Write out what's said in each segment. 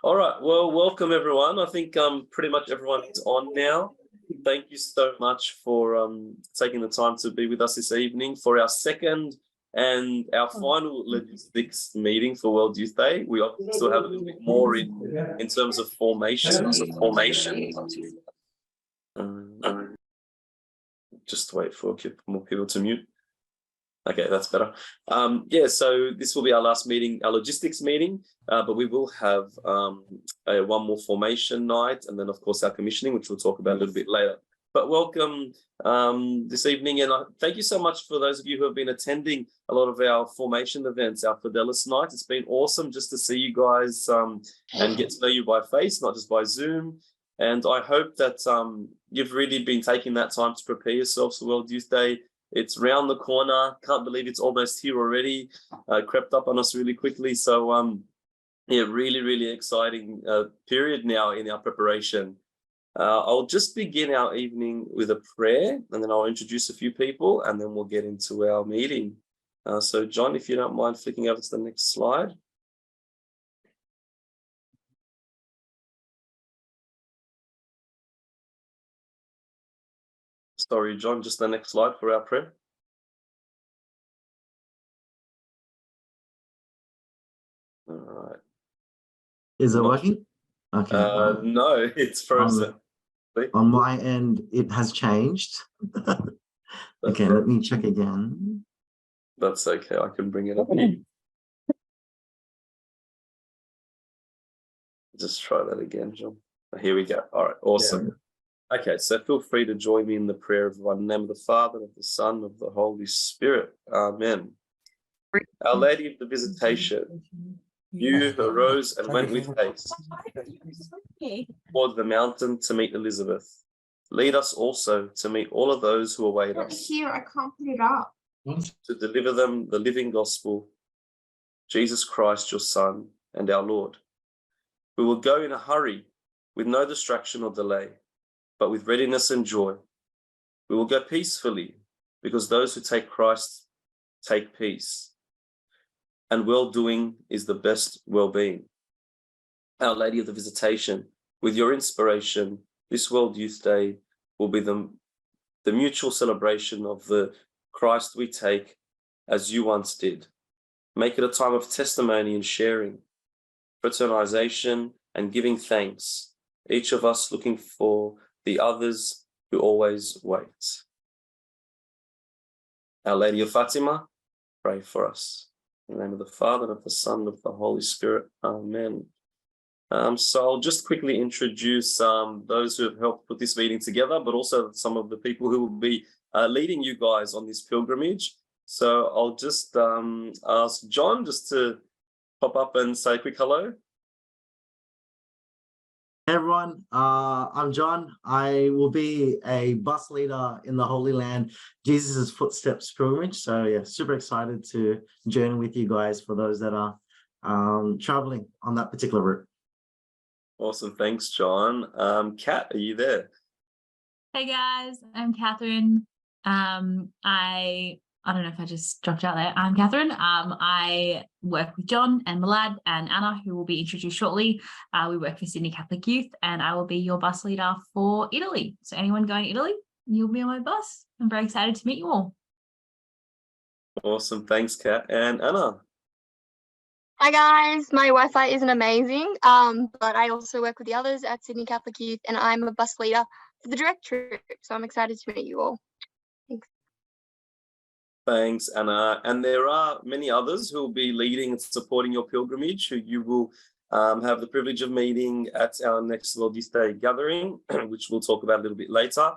All right. Well, welcome everyone. I think pretty much everyone is on now. Thank you so much for taking the time to be with us this evening for our second and our final logistics meeting for World Youth Day. We still have a little bit more in terms of formation. Just wait for more people to mute. Okay, that's better. Yeah, so this will be our last meeting, our logistics meeting, but we will have one more formation night, and then of course our commissioning, which we'll talk about a little bit later. But welcome this evening, and thank you so much for those of you who have been attending a lot of our formation events, our Fidelis night. It's been awesome just to see you guys and get to know you by face, not just by Zoom. And I hope that you've really been taking that time to prepare yourselves for World Youth Day. It's round the corner. Can't believe it's almost here already. Crept up on us really quickly. So yeah, really exciting period now in our preparation. I'll just begin our evening with a prayer, and then I'll introduce a few people, and then we'll get into our meeting. So John, if you don't mind flicking over to the next slide. Sorry, John, just the next slide for our prayer. All right. Is it working? Okay. No, it's frozen. On my end, it has changed. Okay, let me check again. That's okay. I can bring it up here. Just try that again, John. Here we go. All right, awesome. Yeah. Okay, so feel free to join me in the prayer of one name of the Father, of the Son, of the Holy Spirit. Amen. Our Lady of the Visitation, you who arose and went with haste toward the mountain to meet Elizabeth, lead us also to meet all of those who await us. Here, I can't put it up. To deliver them the living gospel, Jesus Christ, your Son and our Lord. We will go in a hurry with no distraction or delay, but with readiness and joy. We will go peacefully, because those who take Christ take peace. And well-doing is the best well-being. Our Lady of the Visitation, with your inspiration, this World Youth Day will be the mutual celebration of the Christ we take as you once did. Make it a time of testimony and sharing, fraternization and giving thanks, each of us looking for the others who always wait. Our Lady of Fatima, pray for us. In the name of the Father, and of the Son, and of the Holy Spirit. Amen. So I'll just quickly introduce those who have helped put this meeting together, but also some of the people who will be leading you guys on this pilgrimage. So I'll just ask John just to pop up and say a quick hello. Hey everyone, I'm John. I will be a bus leader in the Holy Land, Jesus' Footsteps pilgrimage. So yeah, super excited to journey with you guys for those that are traveling on that particular route. Awesome, thanks, John. Kat, are you there? Hey guys, I'm Catherine. I don't know if I just dropped out there. I'm Catherine. I work with John and Milad and Anna, who will be introduced shortly. We work for Sydney Catholic Youth, and I will be your bus leader for Italy. So anyone going to Italy, you'll be on my bus. I'm very excited to meet you all. Awesome. Thanks, Kat. And Anna. Hi guys, my Wi-Fi isn't amazing, but I also work with the others at Sydney Catholic Youth, and I'm a bus leader for the direct trip. So I'm excited to meet you all. Thanks, Anna. And there are many others who will be leading and supporting your pilgrimage, who you will have the privilege of meeting at our next World Youth Day gathering, which we'll talk about a little bit later.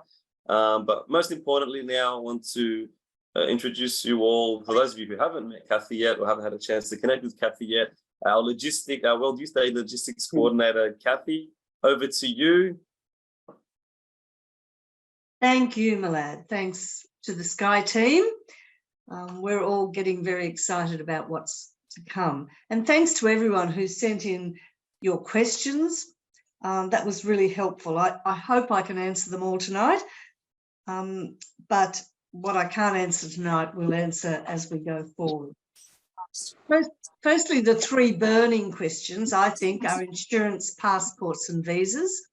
But most importantly now, I want to introduce you all, for those of you who haven't met Kathy yet or haven't had a chance to connect with Kathy yet, our World Youth Day Logistics Coordinator, Kathy, over to you. Thank you, Milad. Thanks to the Sky team. We're all getting very excited about what's to come. And thanks to everyone who sent in your questions. That was really helpful. I hope I can answer them all tonight. But what I can't answer tonight, we'll answer as we go forward. Firstly, the three burning questions, I think, are insurance, passports and visas.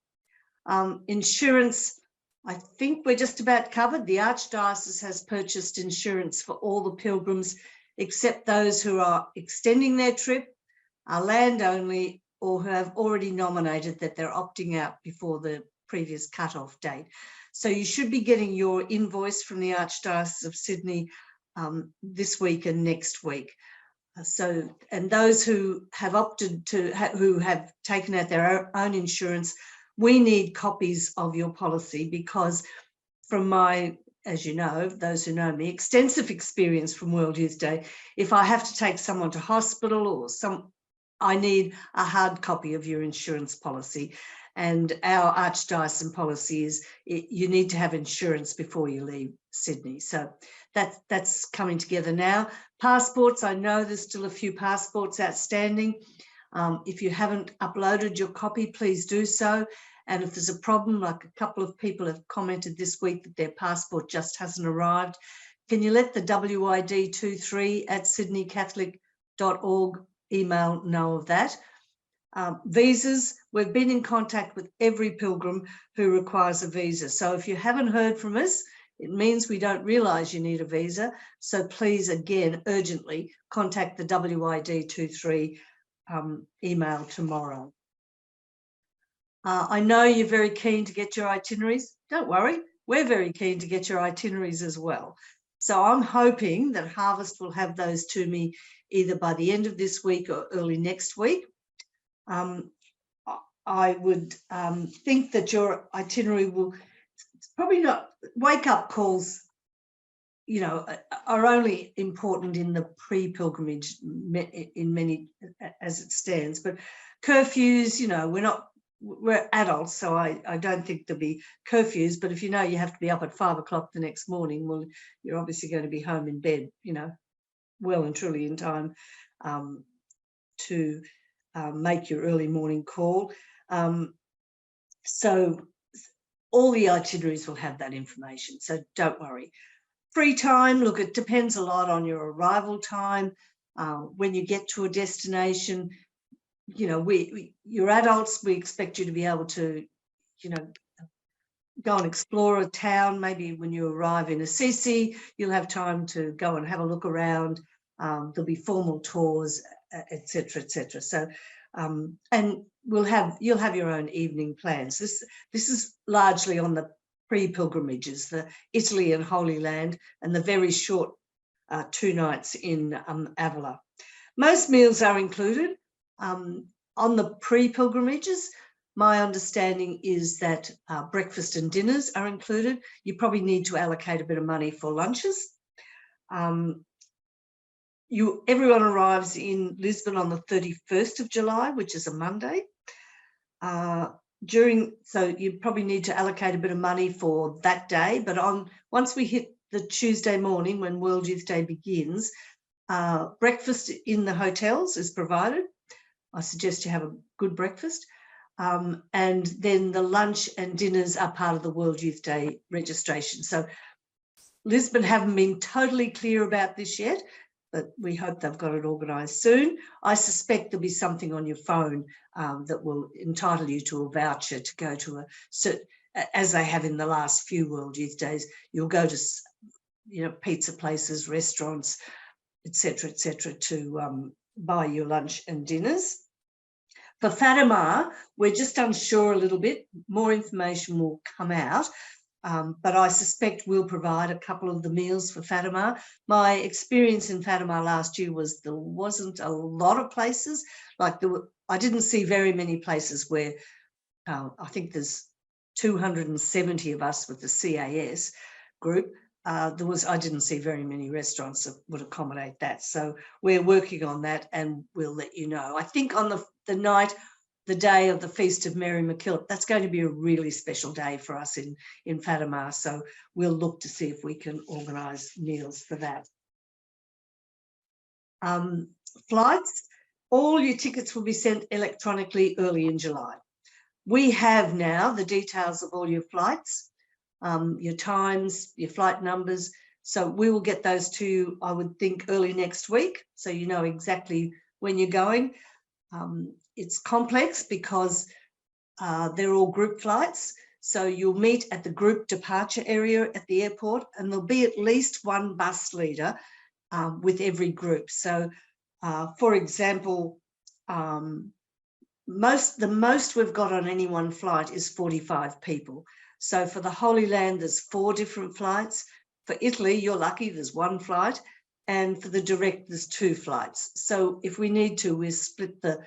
Insurance, I think we're just about covered. The Archdiocese has purchased insurance for all the pilgrims, except those who are extending their trip, are land only, or who have already nominated that they're opting out before the previous cut-off date. So you should be getting your invoice from the Archdiocese of Sydney this week and next week. So, and those who have opted to, who have taken out their own insurance, we need copies of your policy, because from my, as you know, those who know me, extensive experience from World Youth Day, if I have to take someone to hospital or I need a hard copy of your insurance policy. And our Archdiocesan policy is you need to have insurance before you leave Sydney. So that's coming together now. Passports, I know there's still a few passports outstanding. If you haven't uploaded your copy, please do so. And if there's a problem, like a couple of people have commented this week that their passport just hasn't arrived, can you let the WID23@sydneycatholic.org email know of that? Visas, we've been in contact with every pilgrim who requires a visa. So if you haven't heard from us, it means we don't realise you need a visa. So please, again, urgently contact the WID23 email tomorrow. I know you're very keen to get your itineraries. Don't worry, we're very keen to get your itineraries as well. So I'm hoping that Harvest will have those to me either by the end of this week or early next week. I would think that your itinerary will, it's probably not, wake-up calls, you know, are only important in the pre-pilgrimage in many, as it stands, but curfews, you know, we're adults, so I don't think there'll be curfews, but if you know you have to be up at 5 o'clock the next morning, well, you're obviously going to be home in bed, you know, well and truly in time to make your early morning call. So all the itineraries will have that information, so don't worry. Free time, look, it depends a lot on your arrival time. When you get to a destination, you know, you're adults, we expect you to be able to, you know, go and explore a town. Maybe when you arrive in Assisi, you'll have time to go and have a look around. There'll be formal tours, etc., etc. So, and you'll have your own evening plans. This is largely on the pre-pilgrimages, the Italy and Holy Land, and the very short 2 nights in Avila. Most meals are included. On the pre-pilgrimages, my understanding is that breakfast and dinners are included. You probably need to allocate a bit of money for lunches. Everyone arrives in Lisbon on the 31st of July, which is a Monday. So you probably need to allocate a bit of money for that day. But once we hit the Tuesday morning when World Youth Day begins, breakfast in the hotels is provided. I suggest you have a good breakfast. And then the lunch and dinners are part of the World Youth Day registration. So Lisbon haven't been totally clear about this yet, but we hope they've got it organised soon. I suspect there'll be something on your phone that will entitle you to a voucher to go to as they have in the last few World Youth Days. You'll go to, you know, pizza places, restaurants, etc., to buy your lunch and dinners. For Fatima, we're just unsure a little bit. More information will come out, but I suspect we'll provide a couple of the meals for Fatima. My experience in Fatima last year was there wasn't a lot of places. I didn't see very many places where I think there's 270 of us with the CAS group. I didn't see very many restaurants that would accommodate that. So we're working on that and we'll let you know. I think on the day of the Feast of Mary MacKillop, that's going to be a really special day for us in Fatima. So we'll look to see if we can organise meals for that. Flights, all your tickets will be sent electronically early in July. We have now the details of all your flights, your times, your flight numbers. So we will get those to you, I would think, early next week, so you know exactly when you're going. It's complex because they're all group flights. So you'll meet at the group departure area at the airport, and there'll be at least one bus leader with every group. So, for example, the most we've got on any one flight is 45 people. So for the Holy Land, there's 4 different flights. For Italy, you're lucky, there's 1 flight. And for the direct, there's 2 flights. So if we need to, we split the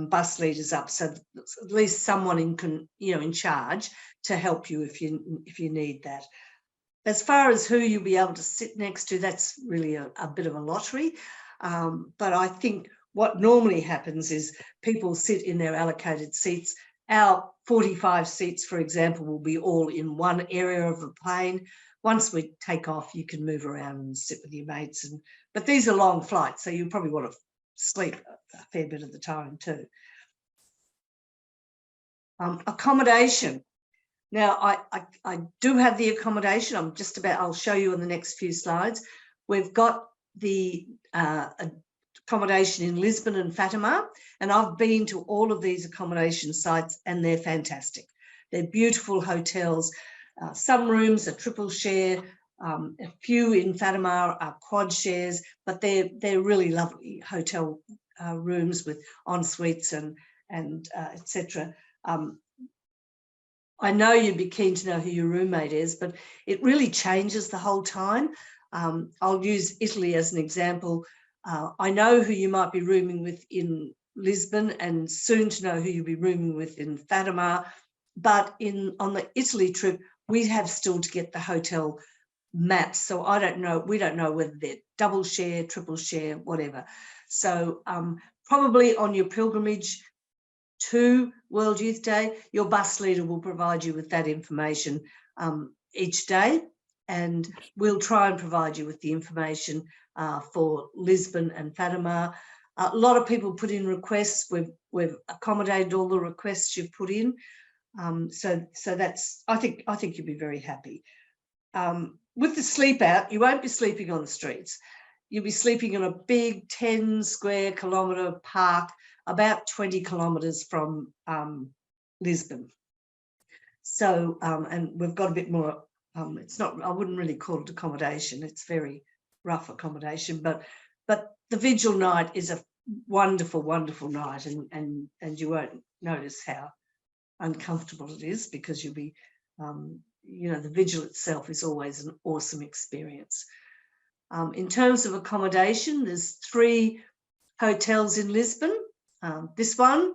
bus leaders up, so at least someone in charge to help you if you need that. As far as who you'll be able to sit next to, that's really a bit of a lottery. But I think what normally happens is people sit in their allocated seats. Our 45 seats, for example, will be all in one area of the plane. Once we take off, you can move around and sit with your mates. But these are long flights, so you probably want to sleep a fair bit of the time too. Accommodation. Now, I do have the accommodation. I'll show you on the next few slides. We've got the accommodation in Lisbon and Fatima, and I've been to all of these accommodation sites, and they're fantastic. They're beautiful hotels. Some rooms are triple share. A few in Fatima are quad shares, but they're really lovely hotel rooms with en suites and etc. I know you'd be keen to know who your roommate is, but it really changes the whole time. I'll use Italy as an example. I know who you might be rooming with in Lisbon, and soon to know who you'll be rooming with in Fatima. But on the Italy trip, we have still to get the hotel maps. So we don't know whether they're double share, triple share, whatever. So probably on your pilgrimage to World Youth Day, your bus leader will provide you with that information each day, and we'll try and provide you with the information for Lisbon and Fatima. A lot of people put in requests. We've accommodated all the requests you've put in. So that's, I think you'll be very happy. With the sleep out, you won't be sleeping on the streets. You'll be sleeping in a big 10 square kilometre park about 20 kilometres from Lisbon. So, and we've got a bit more, it's not, I wouldn't really call it accommodation. It's very rough accommodation, but the vigil night is a wonderful, wonderful night, and you won't notice how uncomfortable it is, because you'll be, the vigil itself is always an awesome experience. In terms of accommodation, there's 3 hotels in Lisbon. This one,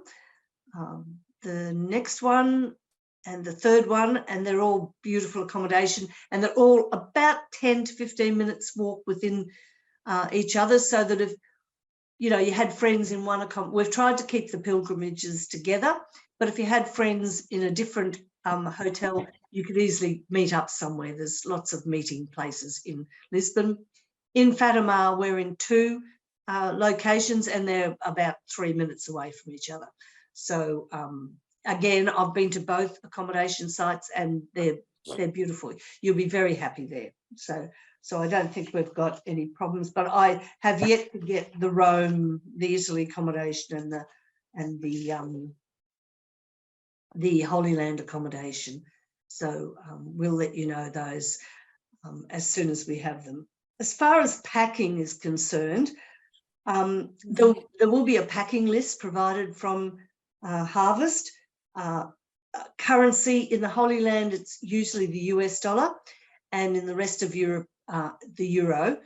the next one, and the third one, and they're all beautiful accommodation, and they're all about 10 to 15 minutes walk within each other, so that if you had friends in one we've tried to keep the pilgrimages together, but if you had friends in a different hotel, you could easily meet up somewhere. There's lots of meeting places in Lisbon. In Fatima, we're in 2 locations, and they're about 3 minutes away from each other. So again, I've been to both accommodation sites, and they're beautiful. You'll be very happy there. So I don't think we've got any problems, but I have yet to get the Rome, the Italy accommodation, and the Holy Land accommodation. So we'll let you know those as soon as we have them. As far as packing is concerned, there will be a packing list provided from Harvest. Currency in the Holy Land, it's usually the US dollar, and in the rest of Europe, the euro.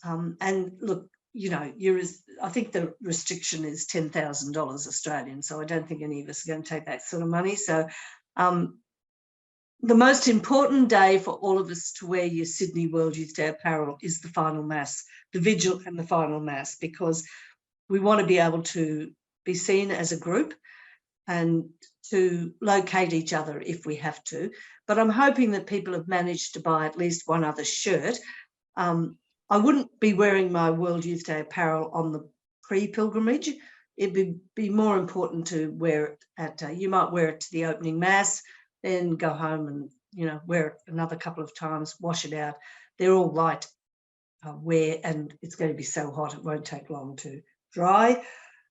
And look, I think the restriction is $10,000 Australian, so I don't think any of us are going to take that sort of money. So the most important day for all of us to wear your Sydney World Youth Day apparel is the final mass, the vigil and the final mass, because we want to be able to be seen as a group and to locate each other if we have to. But I'm hoping that people have managed to buy at least one other shirt. I wouldn't be wearing my World Youth Day apparel on the pre-pilgrimage. It'd be more important to wear it you might wear it to the opening mass, then go home and, wear it another couple of times, wash it out. they're all light wear, and it's going to be so hot it won't take long to dry.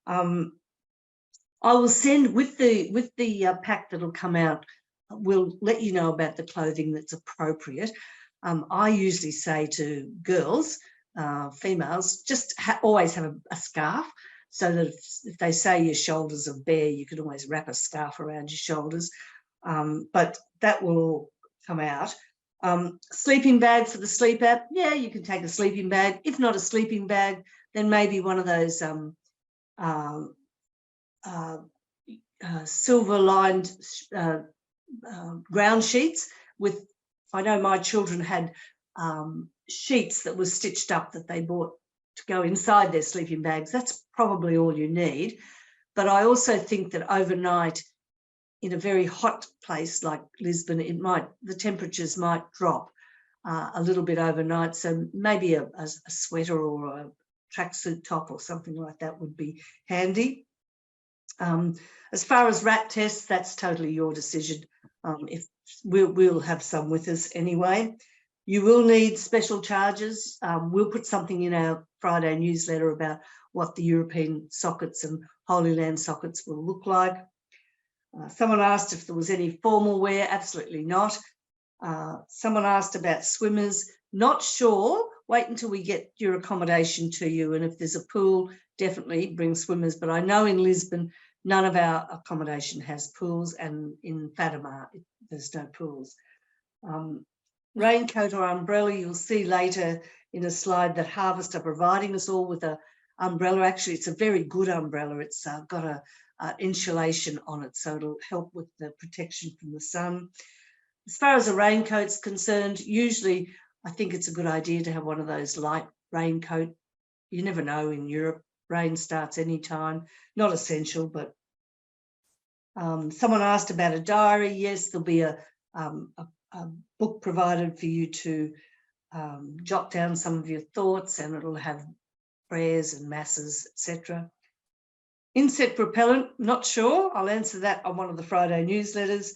I will send with the pack that'll come out. We'll let you know about the clothing that's appropriate. I usually say to girls, females, just always have a scarf, so that if they say your shoulders are bare, you can always wrap a scarf around your shoulders. But that will all come out. Sleeping bag for the sleep app. Yeah, you can take a sleeping bag. If not a sleeping bag, then maybe one of those silver-lined ground sheets with, I know my children had sheets that were stitched up that they bought to go inside their sleeping bags. That's probably all you need. But I also think that overnight in a very hot place like Lisbon, the temperatures might drop a little bit overnight. So maybe a sweater or a tracksuit top or something like that would be handy. As far as rat tests, that's totally your decision. If we'll have some with us anyway. You will need special charges. We'll put something in our Friday newsletter about what the European sockets and Holy Land sockets will look like. Someone asked if there was any formal wear. Absolutely not. Someone asked about swimmers. Not sure. Wait until we get your accommodation to you, and if there's a pool, definitely bring swimmers. But I know in Lisbon, none of our accommodation has pools, and in Fatima, there's no pools. Raincoat or umbrella, you'll see later in a slide that Harvest are providing us all with an umbrella. Actually, it's a very good umbrella. It's got a insulation on it, so it'll help with the protection from the sun. As far as a raincoat's concerned, usually I think it's a good idea to have one of those light raincoat. You never know in Europe, rain starts anytime. Not essential, but someone asked about a diary. Yes, there'll be a book provided for you to jot down some of your thoughts, and it'll have prayers and masses, etc. Insect repellent, not sure. I'll answer that on one of the Friday newsletters.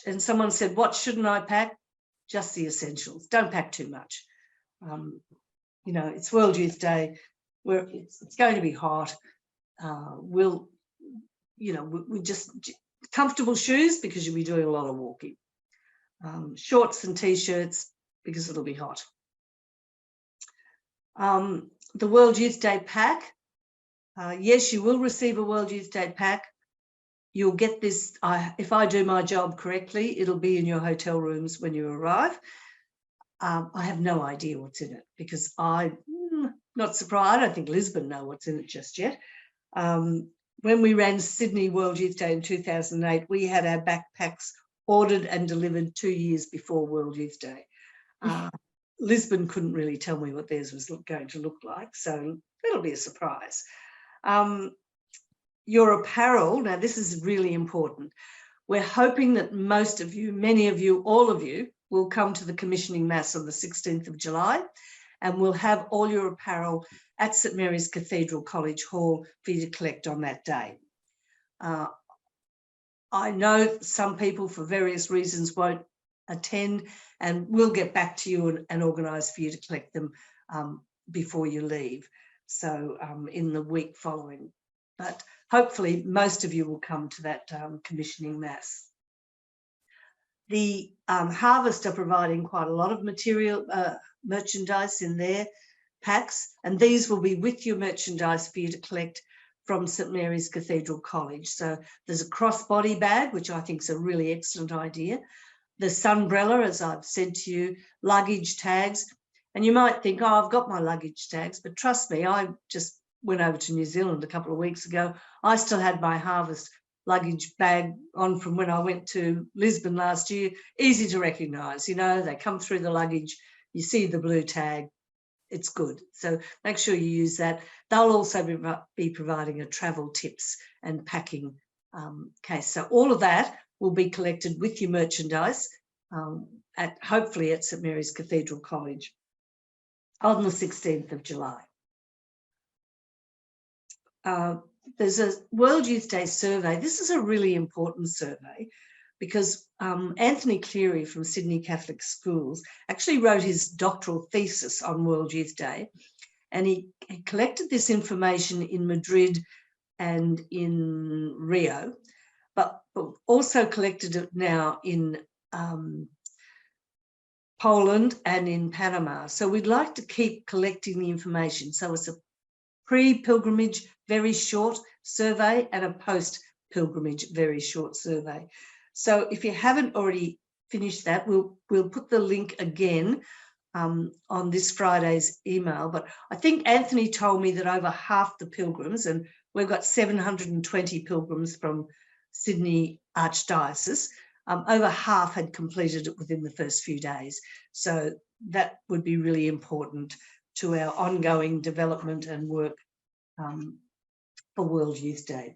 And someone said, what shouldn't I pack? Just the essentials. Don't pack too much. You know, it's World Youth Day, where it's going to be hot. We just comfortable shoes, because you'll be doing a lot of walking. Shorts and t-shirts, because it'll be hot. The World Youth Day pack. Yes, you will receive a World Youth Day pack. You'll get this, if I do my job correctly, it'll be in your hotel rooms when you arrive. I have no idea what's in it, because I'm not surprised. I don't think Lisbon know what's in it just yet. When we ran Sydney World Youth Day in 2008, we had our backpacks ordered and delivered 2 years before World Youth Day. Lisbon couldn't really tell me what theirs was going to look like, so it'll be a surprise. Your apparel, now this is really important. We're hoping that most of you, many of you, all of you, will come to the commissioning mass on the 16th of July, and we'll have all your apparel at St Mary's Cathedral College Hall for you to collect on that day. I know some people for various reasons won't attend, and we'll get back to you and organise for you to collect them before you leave, so in the week following. But hopefully most of you will come to that commissioning mass. The Harvest are providing quite a lot of material, merchandise in their packs, and these will be with your merchandise for you to collect from St Mary's Cathedral College. So there's a crossbody bag, which I think is a really excellent idea. The sunbrella, as I've said to you, luggage tags. And you might think, oh, I've got my luggage tags, but trust me, I just went over to New Zealand a couple of weeks ago. I still had my Harvest luggage bag on from when I went to Lisbon last year. Easy to recognise, you know, they come through the luggage, you see the blue tag, it's good. So make sure you use that. They'll also be providing a travel tips and packing case. So all of that will be collected with your merchandise hopefully at St Mary's Cathedral College on the 16th of July. There's a World Youth Day survey. This is a really important survey because Anthony Cleary from Sydney Catholic Schools actually wrote his doctoral thesis on World Youth Day, and he collected this information in Madrid and in Rio, but also collected it now in Poland and in Panama. So we'd like to keep collecting the information. So it's a pre-pilgrimage, very short survey, and a post-pilgrimage, very short survey. So if you haven't already finished that, we'll put the link again on this Friday's email. But I think Anthony told me that over half the pilgrims, and we've got 720 pilgrims from Sydney Archdiocese, over half had completed it within the first few days. So that would be really important to our ongoing development and work for World Youth Day.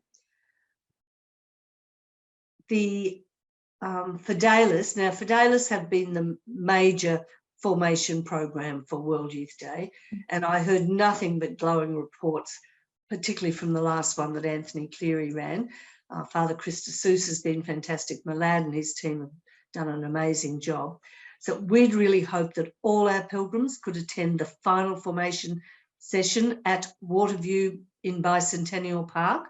The Fidelis, now Fidelis have been the major formation program for World Youth Day, and I heard nothing but glowing reports, particularly from the last one that Anthony Cleary ran. Father Chris D'Souza has been fantastic. Malad and his team have done an amazing job. So we'd really hope that all our pilgrims could attend the final formation session at Waterview in Bicentennial Park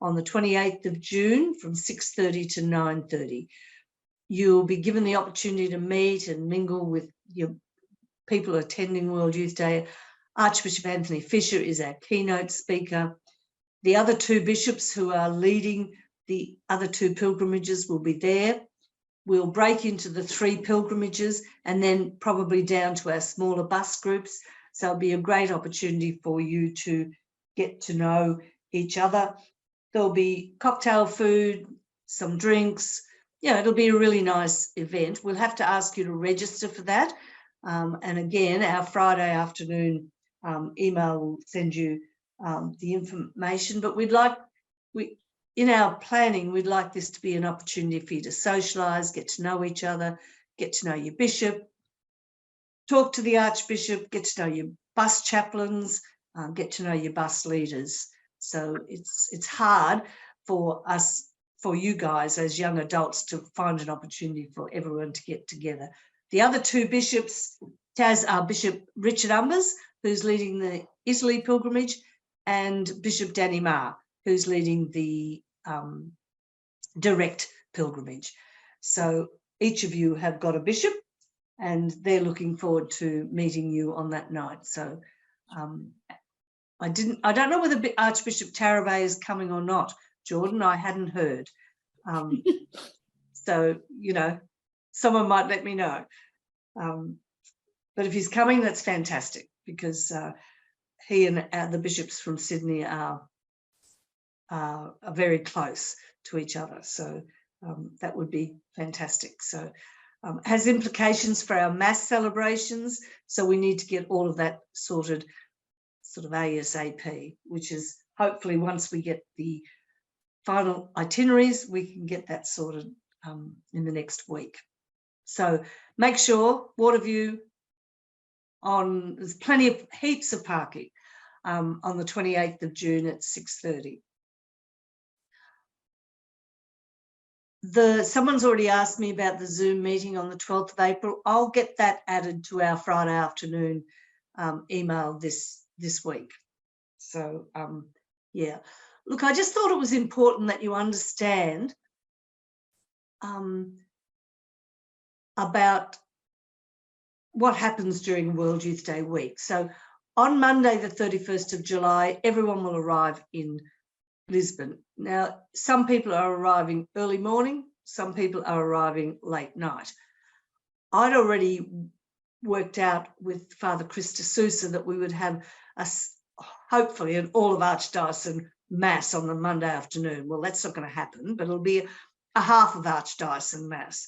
on the 28th of June from 6:30 to 9:30. You'll be given the opportunity to meet and mingle with your people attending World Youth Day. Archbishop Anthony Fisher is our keynote speaker. The other two bishops who are leading the other two pilgrimages will be there. We'll break into the 3 pilgrimages and then probably down to our smaller bus groups. So it'll be a great opportunity for you to get to know each other. There'll be cocktail food, some drinks. Yeah, it'll be a really nice event. We'll have to ask you to register for that. And again, our Friday afternoon email will send you the information. But in our planning, we'd like this to be an opportunity for you to socialise, get to know each other, get to know your bishop, talk to the Archbishop, get to know your bus chaplains, get to know your bus leaders. So it's hard for us, for you guys as young adults, to find an opportunity for everyone to get together. The other two bishops, Bishop Richard Umbers, who's leading the Italy pilgrimage, and Bishop Danny Marr, who's leading the direct pilgrimage. So each of you have got a bishop, and they're looking forward to meeting you on that night. So I don't know whether Archbishop Tarabay is coming or not, Jordan. I hadn't heard. So, you know, someone might let me know. But if he's coming, that's fantastic, because he and the bishops from Sydney are very close to each other. So that would be fantastic. So has implications for our mass celebrations. So we need to get all of that sorted sort of ASAP, which is hopefully once we get the final itineraries, we can get that sorted in the next week. So make sure Waterview there's heaps of parking on the 28th of June at 6:30. Someone's already asked me about the Zoom meeting on the 12th of April. I'll get that added to our Friday afternoon email this week. So yeah, look, I just thought it was important that you understand about what happens during World Youth Day week. So on Monday, the 31st of July, everyone will arrive in Lisbon. Now, some people are arriving early morning, some people are arriving late night. I'd already worked out with Father Chris D'Souza that we would have hopefully an all of Archdiocesan Mass on the Monday afternoon. Well, that's not going to happen, but it'll be a half of Archdiocesan Mass.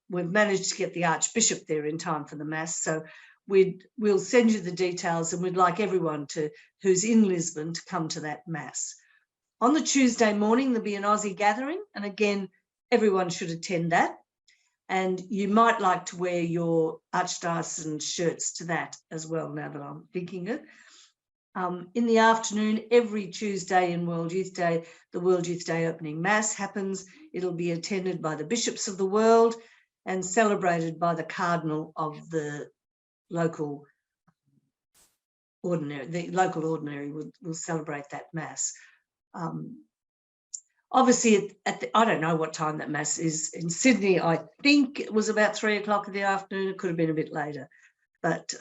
We've managed to get the Archbishop there in time for the Mass, so we'll send you the details, and we'd like everyone who's in Lisbon to come to that Mass. On the Tuesday morning, there'll be an Aussie gathering, and again, everyone should attend that. And you might like to wear your Archdiocesan shirts to that as well, now that I'm thinking it. In the afternoon, every Tuesday in World Youth Day, the World Youth Day opening mass happens. It'll be attended by the bishops of the world and celebrated by the cardinal of the local ordinary. The local ordinary will celebrate that mass. Obviously, I don't know what time that mass is in Sydney. I think it was about 3 o'clock in the afternoon. It could have been a bit later, but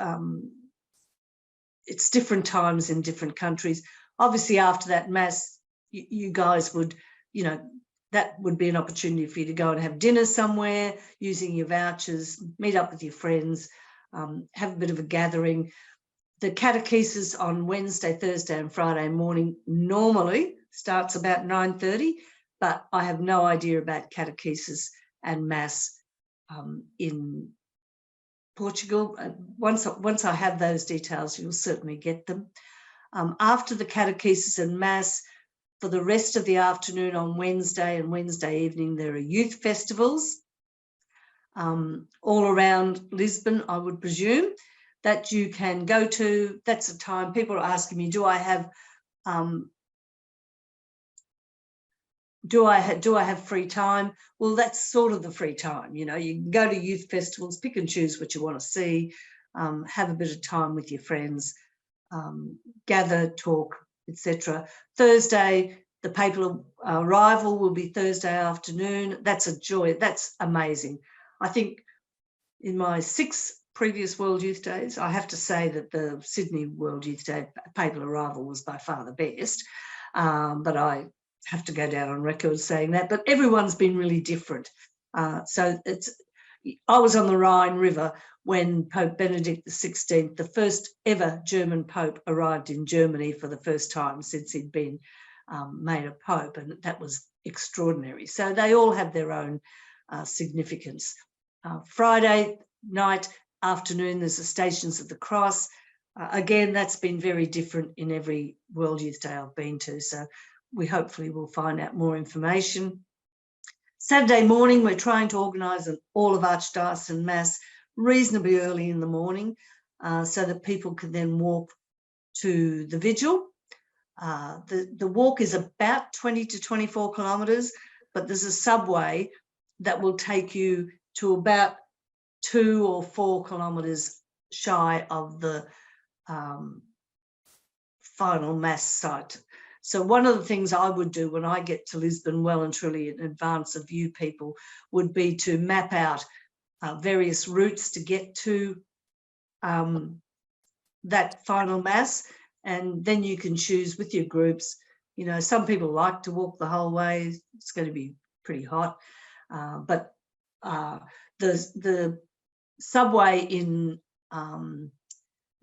it's different times in different countries. Obviously, after that mass, you guys would, you know, that would be an opportunity for you to go and have dinner somewhere using your vouchers, meet up with your friends, have a bit of a gathering. The catechesis on Wednesday, Thursday and Friday morning normally starts about 9:30, but I have no idea about catechesis and mass in Portugal. Once I have those details, you'll certainly get them. After the catechesis and mass, for the rest of the afternoon on Wednesday and Wednesday evening, there are youth festivals all around Lisbon, I would presume, that you can go to. That's the time people are asking me, do I have free time? Well, that's sort of the free time. You know, you can go to youth festivals, pick and choose what you want to see, have a bit of time with your friends, gather, talk, etc. Thursday, the papal arrival will be Thursday afternoon. That's a joy. That's amazing. I think in my 6 previous World Youth Days, I have to say that the Sydney World Youth Day papal arrival was by far the best, but I have to go down on record saying that. But everyone's been really different. So I was on the Rhine River when Pope Benedict XVI, the first ever German Pope, arrived in Germany for the first time since he'd been made a Pope, and that was extraordinary. So they all have their own significance. Friday night, afternoon, there's the Stations of the Cross. Again, that's been very different in every World Youth Day I've been to, so we hopefully will find out more information. Saturday morning, we're trying to organise an all of Archdiocesan Mass reasonably early in the morning so that people can then walk to the vigil. The walk is about 20 to 24 kilometres, but there's a subway that will take you to about 2 or 4 kilometres shy of the final mass site. So one of the things I would do when I get to Lisbon well and truly in advance of you people would be to map out various routes to get to that final mass, and then you can choose with your groups. You know, some people like to walk the whole way. It's going to be pretty hot, but the subway in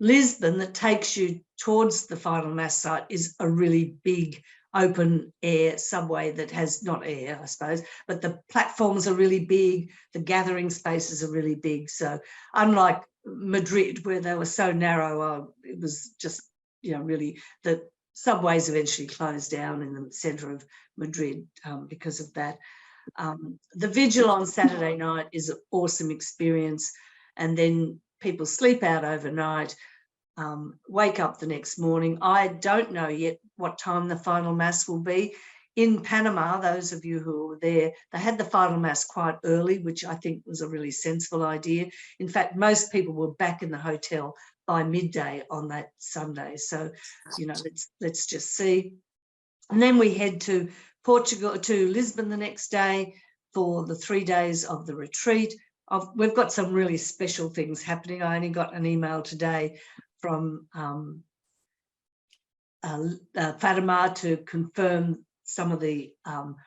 Lisbon that takes you towards the final mass site is a really big open air subway that has, not air I suppose, but the platforms are really big, the gathering spaces are really big. So unlike Madrid where they were so narrow, it was just, you know, really, the subways eventually closed down in the centre of Madrid because of that. The vigil on Saturday night is an awesome experience, and then people sleep out overnight, wake up the next morning. I don't know yet what time the final mass will be. In Panama, those of you who were there, they had the final mass quite early, which I think was a really sensible idea. In fact, most people were back in the hotel by midday on that Sunday. So, you know, let's just see. And then we head to Portugal, to Lisbon the next day for the 3 days of the retreat. We've got some really special things happening. I only got an email today from Fatima to confirm some of the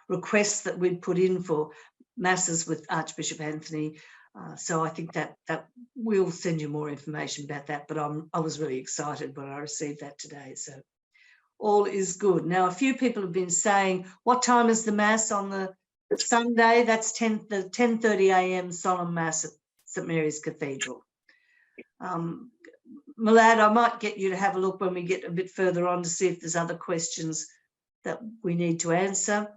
requests that we'd put in for masses with Archbishop Anthony. So I think that we'll send you more information about that, but I was really excited when I received that today. So all is good. Now, a few people have been saying, what time is the Mass on the Sunday? That's the 10:30 a.m. solemn Mass at St Mary's Cathedral. Milad, I might get you to have a look when we get a bit further on to see if there's other questions that we need to answer.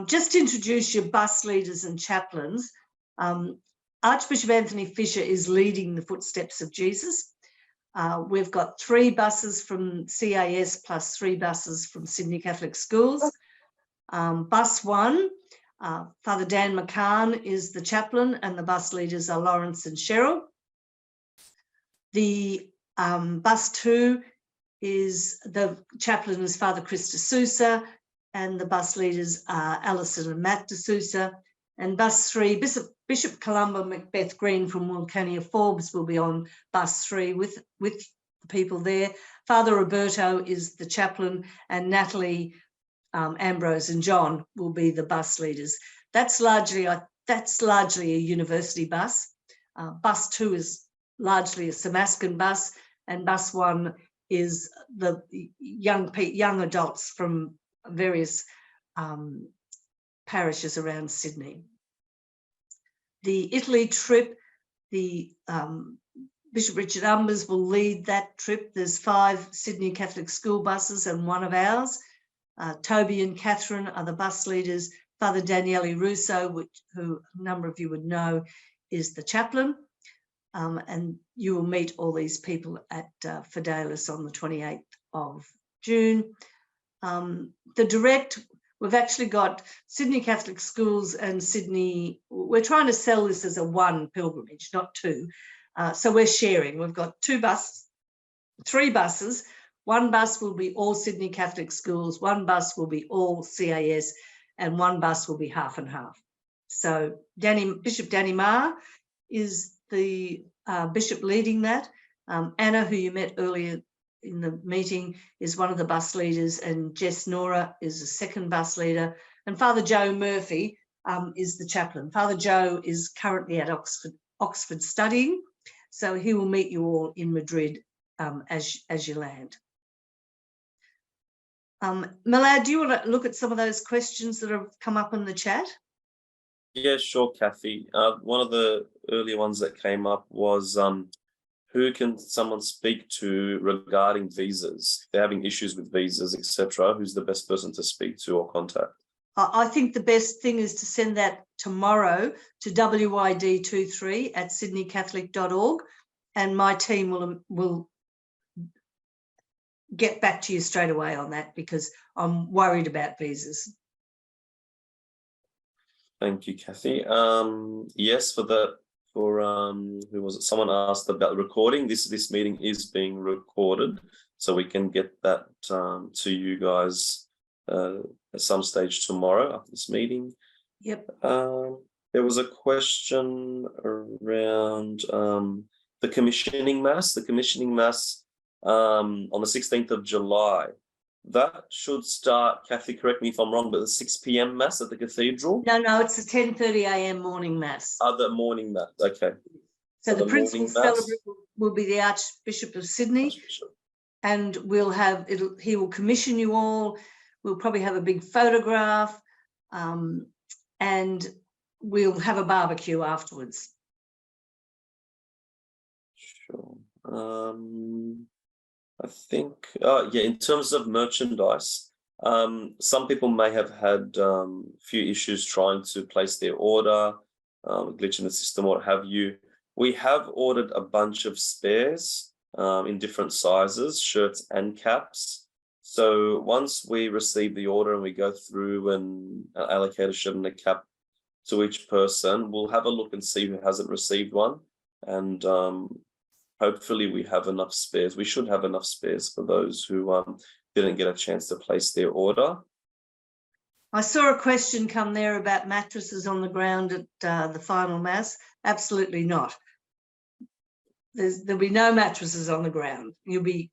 Just to introduce your bus leaders and chaplains, Archbishop Anthony Fisher is leading the Footsteps of Jesus. We've got 3 buses from CAS plus 3 buses from Sydney Catholic Schools. Bus 1, Father Dan McCann is the chaplain, and the bus leaders are Lawrence and Cheryl. The bus 2 is the chaplain is Father Chris D'Souza, and the bus leaders are Alison and Matt D'Souza. And bus 3, Bishop Columba Macbeth Green from Wilcannia Forbes will be on bus 3 with the people there. Father Roberto is the chaplain, and Natalie, Ambrose and John will be the bus leaders. That's largely a university bus. Bus 2 is largely a Samascan bus, and bus 1 is the young adults from various parishes around Sydney. The Italy trip, Bishop Richard Umbers will lead that trip. There's 5 Sydney Catholic school buses and 1 of ours. Toby and Catherine are the bus leaders. Father Daniele Russo, who a number of you would know, is the chaplain. And you will meet all these people at Fidelis on the 28th of June. The direct, we've actually got Sydney Catholic Schools and Sydney. We're trying to sell this as a 1 pilgrimage, not 2. So we're sharing. We've got 3 buses. 1 bus will be all Sydney Catholic Schools, 1 bus will be all CAS, and 1 bus will be half and half. So Bishop Danny Marr is the bishop leading that. Anna, who you met earlier in the meeting, is one of the bus leaders, and Jess Nora is the 2nd bus leader, and Father Joe Murphy is the chaplain. Father Joe is currently at Oxford studying, so he will meet you all in Madrid as you land. Malad, do you want to look at some of those questions that have come up in the chat? Yeah, sure, Kathy. One of the earlier ones that came up was who can someone speak to regarding visas? If they're having issues with visas, etc., who's the best person to speak to or contact? I think the best thing is to send that tomorrow to wyd23@sydneycatholic.org, and my team will get back to you straight away on that, because I'm worried about visas. Thank you, Kathy. Yes, who was it? Someone asked about recording. This meeting is being recorded, so we can get that to you guys at some stage tomorrow after this meeting. Yep. There was a question around the commissioning mass. The commissioning mass on the 16th of July. That should start, Kathy, correct me if I'm wrong, but the 6 p.m. mass at the cathedral? No, it's a 10:30 a.m. morning mass. The morning mass, okay. So the principal celebrant will be the Archbishop of Sydney, and he will commission you all. We'll probably have a big photograph, and we'll have a barbecue afterwards. Sure. I think, yeah, in terms of merchandise, some people may have had a few issues trying to place their order, a glitch in the system, what have you. We have ordered a bunch of spares in different sizes, shirts and caps. So once we receive the order and we go through and allocate a shirt and a cap to each person, we'll have a look and see who hasn't received one. And hopefully we have enough spares. We should have enough spares for those who didn't get a chance to place their order. I saw a question come there about mattresses on the ground at the final mass. Absolutely not. There'll be no mattresses on the ground. You'll be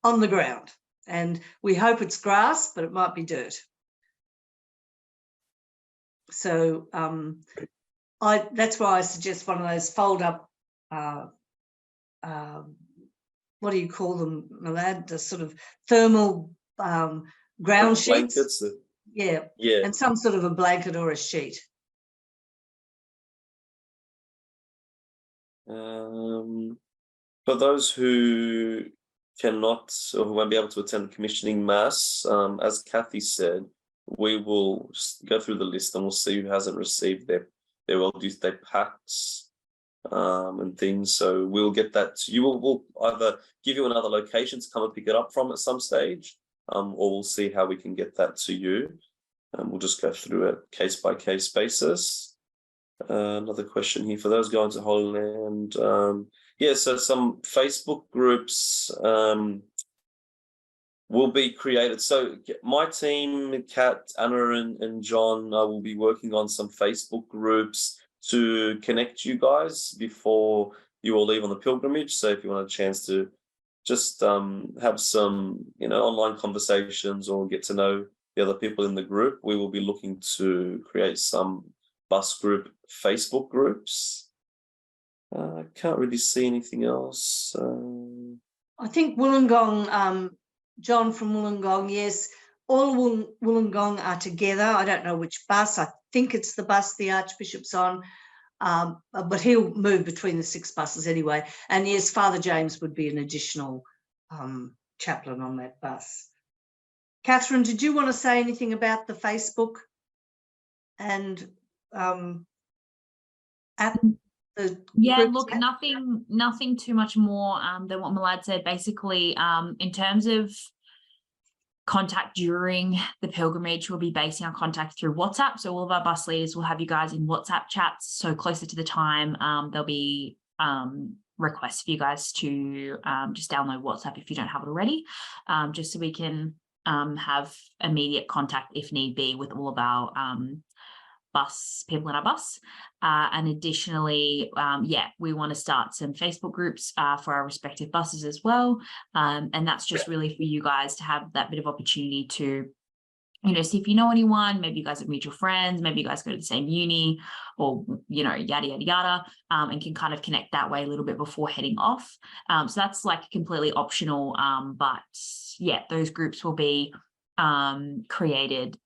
on the ground, and we hope it's grass, but it might be dirt. So that's why I suggest one of those fold up, what do you call them, Malad? The sort of thermal ground sheets. Blankets. Yeah, Yeah. and some sort of a blanket or a sheet. For those who cannot or who won't be able to attend the commissioning mass, as Kathy said, we will just go through the list and we'll see who hasn't received their World Youth Day packs. and things. So we'll get that to you. We'll either give you another location to come and pick it up from at some stage, or we'll see how we can get that to you. And we'll just go through it case by case basis. Another question here for those going to Holy Land. Yeah, so some Facebook groups will be created. So my team, Kat, Anna, and John, will be working on some Facebook groups to connect you guys before you all leave on the pilgrimage. So if you want a chance to just have some, online conversations or get to know the other people in the group, we will be looking to create some bus group Facebook groups. I can't really see anything else. I think Wollongong, John from Wollongong, yes, all Wollongong are together. I don't know which bus. I think it's the bus the Archbishop's on, but he'll move between the 6 buses anyway. And yes, Father James would be an additional chaplain on that bus. Catherine, did you want to say anything about the Facebook and at the Yeah, group look, chat? nothing too much more than what Malad said. Basically, in terms of contact during the pilgrimage, we'll be basing our contact through WhatsApp. So all of our bus leaders will have you guys in WhatsApp chats. So closer to the time, there'll be requests for you guys to just download WhatsApp if you don't have it already, just so we can have immediate contact if need be with all of our people in our bus. And additionally, we want to start some Facebook groups for our respective buses as well. And that's just really for you guys to have that bit of opportunity to, see if you know anyone, maybe you guys have mutual friends, maybe you guys go to the same uni, or, yada, yada, yada, and can kind of connect that way a little bit before heading off. So that's like completely optional. But yeah, those groups will be created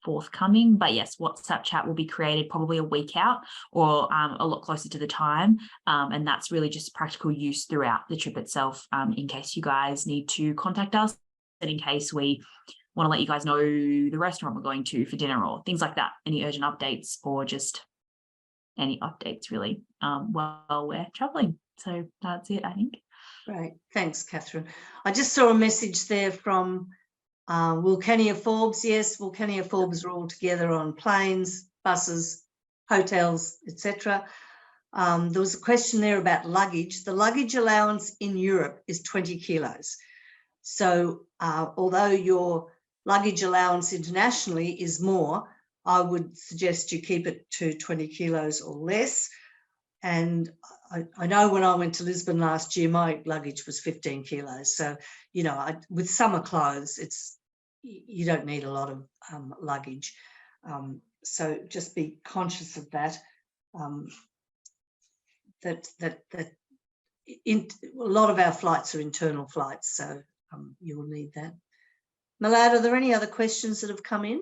forthcoming. But yes, WhatsApp chat will be created probably a week out or a lot closer to the time. And that's really just practical use throughout the trip itself, in case you guys need to contact us, and in case we want to let you guys know the restaurant we're going to for dinner or things like that, any urgent updates or just any updates really while we're traveling. So that's it, I think. Great, thanks, Catherine. I just saw a message there from Wilcannia Forbes. Yes, Wilcannia Forbes are all together on planes, buses, hotels, etc. There was a question there about luggage. The luggage allowance in Europe is 20 kilos. So although your luggage allowance internationally is more, I would suggest you keep it to 20 kilos or less. And I know when I went to Lisbon last year, my luggage was 15 kilos. So, with summer clothes, you don't need a lot of luggage. So just be conscious of that. A lot of our flights are internal flights, so you will need that. Malad, are there any other questions that have come in?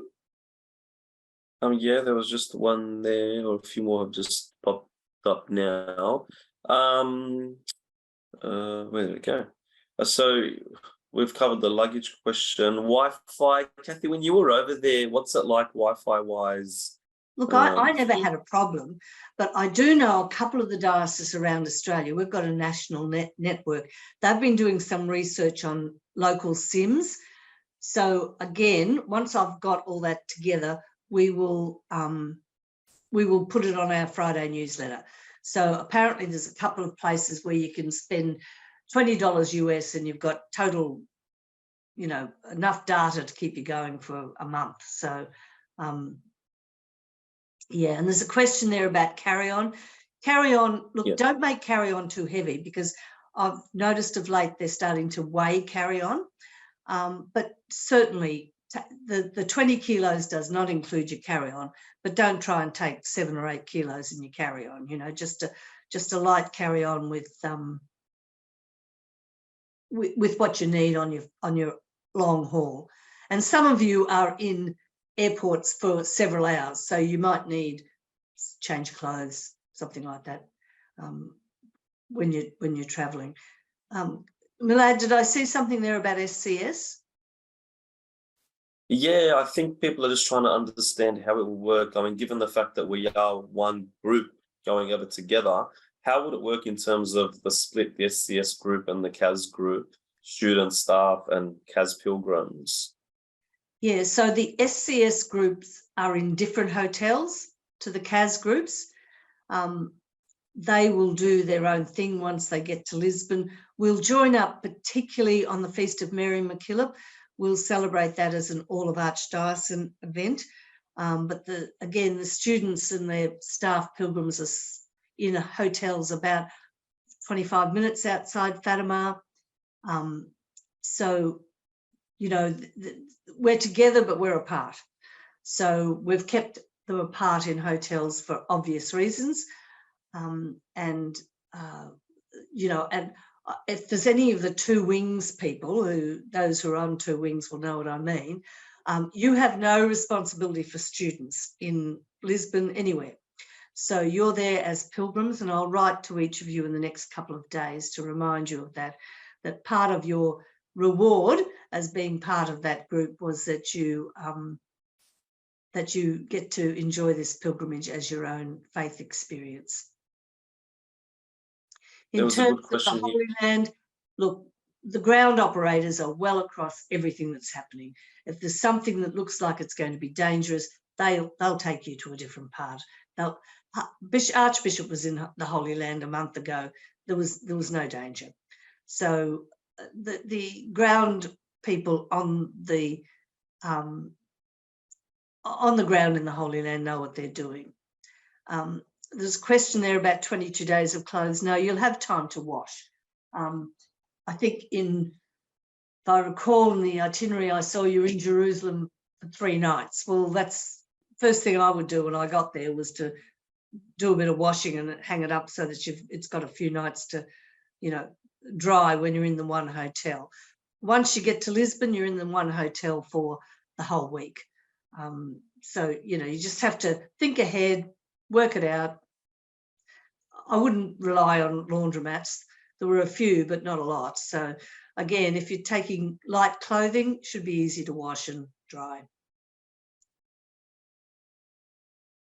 Yeah, there was just one there, or a few more have just popped up now. Where did it go? So we've covered the luggage question. Wi-Fi, Kathy, when you were over there, what's it like Wi-Fi wise? Look, I never had a problem, but I do know a couple of the dioceses around Australia. We've got a national network. They've been doing some research on local SIMs. So again, once I've got all that together, we will put it on our Friday newsletter. So apparently there's a couple of places where you can spend $20 US and you've got total, enough data to keep you going for a month. So, yeah, and there's a question there about carry-on. Carry-on, look, Yeah. Don't make carry-on too heavy, because I've noticed of late they're starting to weigh carry-on. But certainly the 20 kilos does not include your carry-on, but don't try and take 7 or 8 kilos in your carry-on, just a light carry-on with what you need on your long haul. And some of you are in airports for several hours, so you might need change clothes, something like that, when you're traveling. Milad, did I see something there about SCS? Yeah, I think people are just trying to understand how it will work. I mean, given the fact that we are one group, going over together, how would it work in terms of the split, the SCS group and the CAS group, students, staff, and CAS pilgrims? Yeah, so the SCS groups are in different hotels to the CAS groups. They will do their own thing once they get to Lisbon. We'll join up, particularly on the Feast of Mary MacKillop. We'll celebrate that as an all of Archdiocesan event. But again, the students and their staff pilgrims are in hotels about 25 minutes outside Fatima. So, you know, we're together, but we're apart. So we've kept them apart in hotels for obvious reasons. You know, and if there's any of the Two Wings people, those who are on Two Wings will know what I mean, you have no responsibility for students in Lisbon anywhere. So you're there as pilgrims, and I'll write to each of you in the next couple of days to remind you of that part of your reward as being part of that group was that you get to enjoy this pilgrimage as your own faith experience. In terms of the Holy Land, look, the ground operators are well across everything that's happening. If there's something that looks like it's going to be dangerous, they'll take you to a different part. Archbishop was in the Holy Land a month ago. There was no danger. So the ground people on the ground in the Holy Land know what they're doing. There's a question there about 22 days of clothes. No, you'll have time to wash. I think if I recall in the itinerary, I saw you're in Jerusalem for 3 nights. Well, that's the first thing I would do when I got there was to do a bit of washing and hang it up so that it's got a few nights to, you know, dry when you're in the one hotel. Once you get to Lisbon, you're in the one hotel for the whole week. So, you know, you just have to think ahead, work it out. I wouldn't rely on laundromats. There were a few, but not a lot. So again, if you're taking light clothing, it should be easy to wash and dry.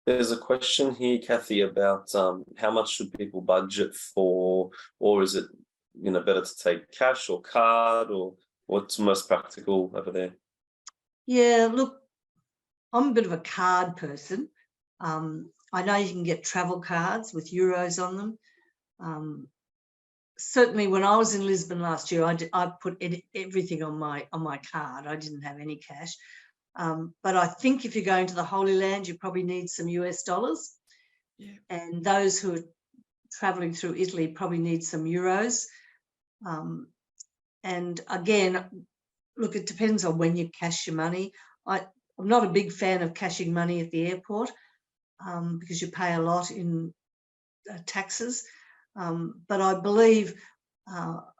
There's a question here, Kathy, about how much should people budget for, or is it, you know, better to take cash or card, or what's most practical over there? Yeah, look, I'm a bit of a card person. I know you can get travel cards with euros on them. Certainly when I was in Lisbon last year, I put everything on my card. I didn't have any cash. But I think if you're going to the Holy Land, you probably need some US dollars. Yeah. And those who are traveling through Italy probably need some euros. And again, look, it depends on when you cash your money. I'm not a big fan of cashing money at the airport because you pay a lot in taxes. But I believe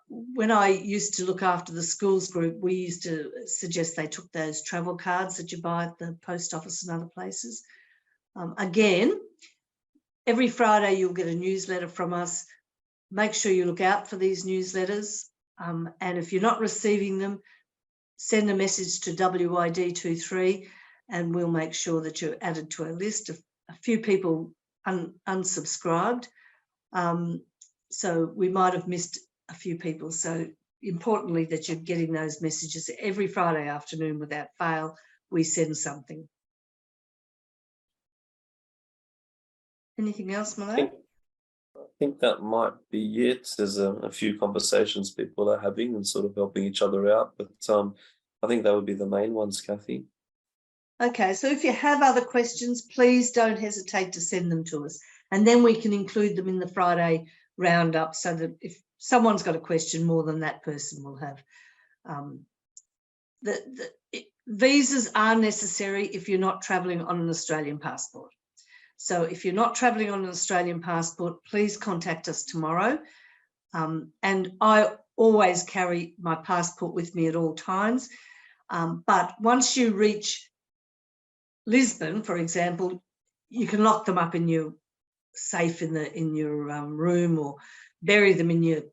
when I used to look after the schools group, we used to suggest they took those travel cards that you buy at the post office and other places. Again, every Friday you'll get a newsletter from us. Make sure you look out for these newsletters. And if you're not receiving them, send a message to WID23 and we'll make sure that you're added to our list. A few people unsubscribed. So we might have missed a few people. So importantly that you're getting those messages every Friday afternoon without fail. We send something. Anything else, Malay? I think that might be it. There's a few conversations people are having and sort of helping each other out, but I think that would be the main ones, Kathy. Okay, so if you have other questions, please don't hesitate to send them to us, and then we can include them in the Friday roundup so that if someone's got a question, more than that person will have. Visas are necessary if you're not travelling on an Australian passport. So if you're not travelling on an Australian passport, please contact us tomorrow. And I always carry my passport with me at all times. But once you reach Lisbon, for example, you can lock them up in your safe in your room or bury them in your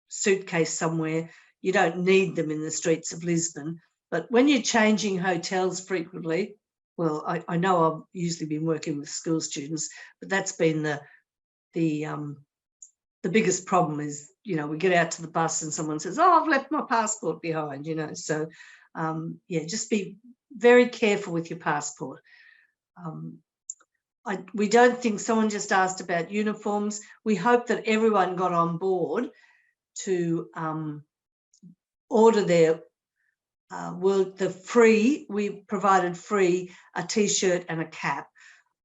suitcase somewhere. You don't need them in the streets of Lisbon. But when you're changing hotels frequently, well, I know I've usually been working with school students, but that's been the the biggest problem is, you know, we get out to the bus and someone says, "Oh, I've left my passport behind," you know. So, yeah, just be very careful with your passport. We don't think, someone just asked about uniforms. We hope that everyone got on board to order their we provided free a t-shirt and a cap.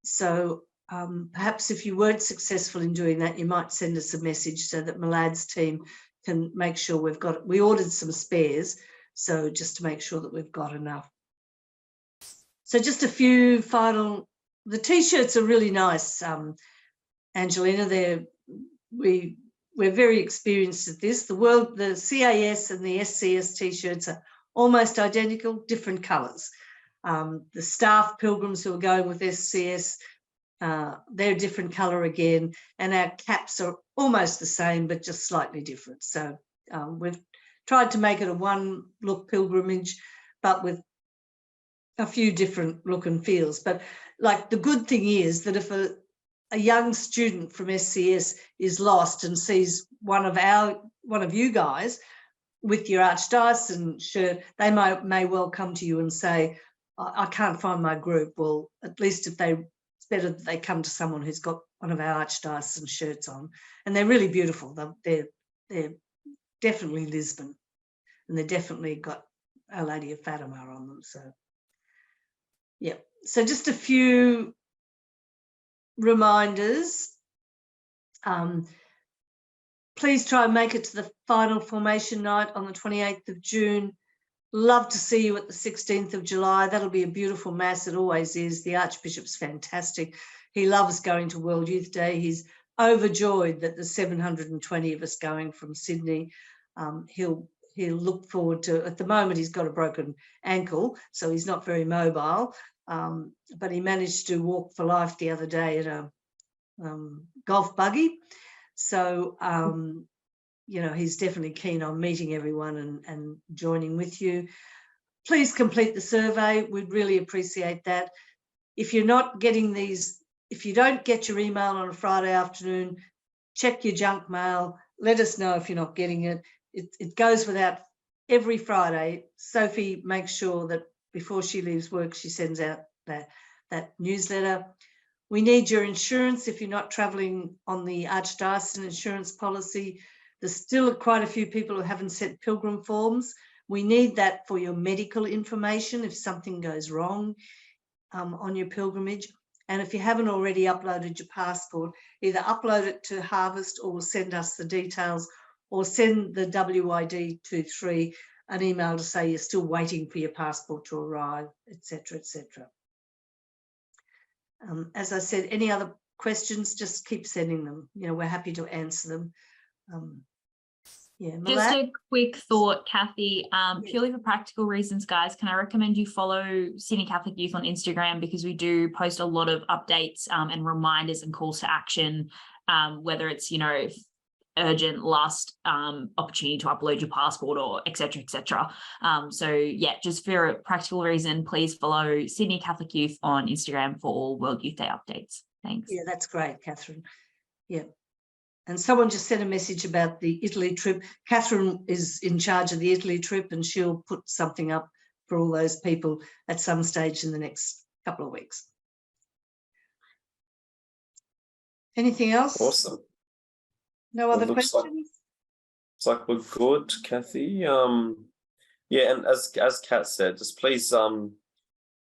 So perhaps if you weren't successful in doing that, you might send us a message so that Malad's team can make sure we ordered some spares. So just to make sure that we've got enough. So just a few final, the t-shirts are really nice, Angelina. We're very experienced at this. The CAS and the SCS t-shirts are almost identical, different colours. The staff pilgrims who are going with SCS, they're a different colour again, and our caps are almost the same but just slightly different. So we've tried to make it a one-look pilgrimage, but with a few different look and feels. But like, the good thing is that if a young student from SCS is lost and sees one of you guys with your Archdiocesan shirt, they may well come to you and say, "I can't find my group." Well, at least it's better that they come to someone who's got one of our Archdiocesan shirts on. And they're really beautiful. They're definitely Lisbon, and they've definitely got Our Lady of Fatima on them. So, yeah. So just a few reminders. Please try and make it to the final formation night on the 28th of June. Love to see you at the 16th of July. That'll be a beautiful mass. It always is. The Archbishop's fantastic. He loves going to World Youth Day. He's overjoyed that there's 720 of us going from Sydney. He'll look forward to, at the moment he's got a broken ankle, so he's not very mobile, but he managed to walk for life the other day at a golf buggy. So, you know, he's definitely keen on meeting everyone and joining with you. Please complete the survey. We'd really appreciate that. If you're not getting these, if you don't get your email on a Friday afternoon, check your junk mail. Let us know if you're not getting it. It goes without, every Friday, Sophie makes sure that before she leaves work, she sends out that newsletter. We need your insurance if you're not travelling on the Archdiocesan insurance policy. There's still quite a few people who haven't sent pilgrim forms. We need that for your medical information if something goes wrong on your pilgrimage. And if you haven't already uploaded your passport, either upload it to Harvest or send us the details, or send the WID23 an email to say you're still waiting for your passport to arrive, etc., etc. As I said, any other questions, just keep sending them. You know, we're happy to answer them. Yeah, just a quick thought, Kathy, purely for practical reasons, guys, can I recommend you follow Sydney Catholic Youth on Instagram, because we do post a lot of updates and reminders and calls to action, whether it's, you know, urgent last opportunity to upload your passport or etc., etc. So yeah, just for a practical reason, please follow Sydney Catholic Youth on Instagram for all World Youth Day updates. Thanks. Yeah, that's great, Catherine. Yeah. And someone just sent a message about the Italy trip. Catherine is in charge of the Italy trip, and she'll put something up for all those people at some stage in the next couple of weeks. Anything else? Awesome. No other looks questions? Looks like we're good, Kathy. Yeah, and as Kat said, just please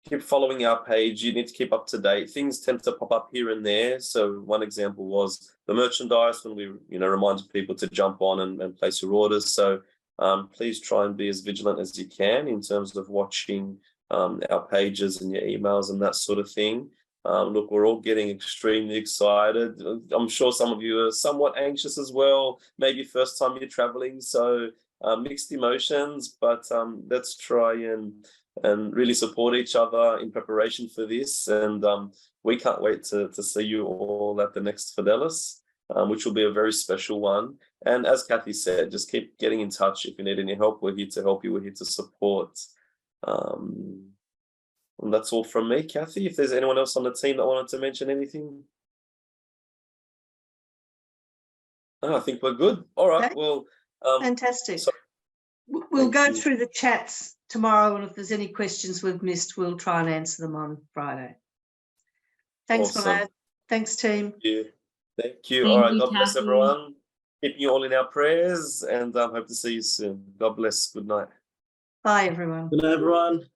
keep following our page. You need to keep up to date. Things tend to pop up here and there. So one example was the merchandise, when we reminded people to jump on and place your orders. So please try and be as vigilant as you can in terms of watching our pages and your emails and that sort of thing. Look, we're all getting extremely excited. I'm sure some of you are somewhat anxious as well, maybe first time you're traveling, so mixed emotions, but let's try and really support each other in preparation for this. And we can't wait to see you all at the next Fidelis, which will be a very special one. And as Kathy said, just keep getting in touch if you need any help. We're here to help you. We're here to support. And that's all from me, Kathy. If there's anyone else on the team that wanted to mention anything. I think we're good. All right. Okay. Well, Fantastic. so- We'll Thank go you. through the chats tomorrow, and if there's any questions we've missed, we'll try and answer them on Friday. Thanks, Awesome. Malad. Thanks, team. Thank you. Thank All right. you, God bless Kathy. everyone. Keeping you all in our prayers, and hope to see you soon. God bless. Good night. Bye, everyone. Good night, everyone.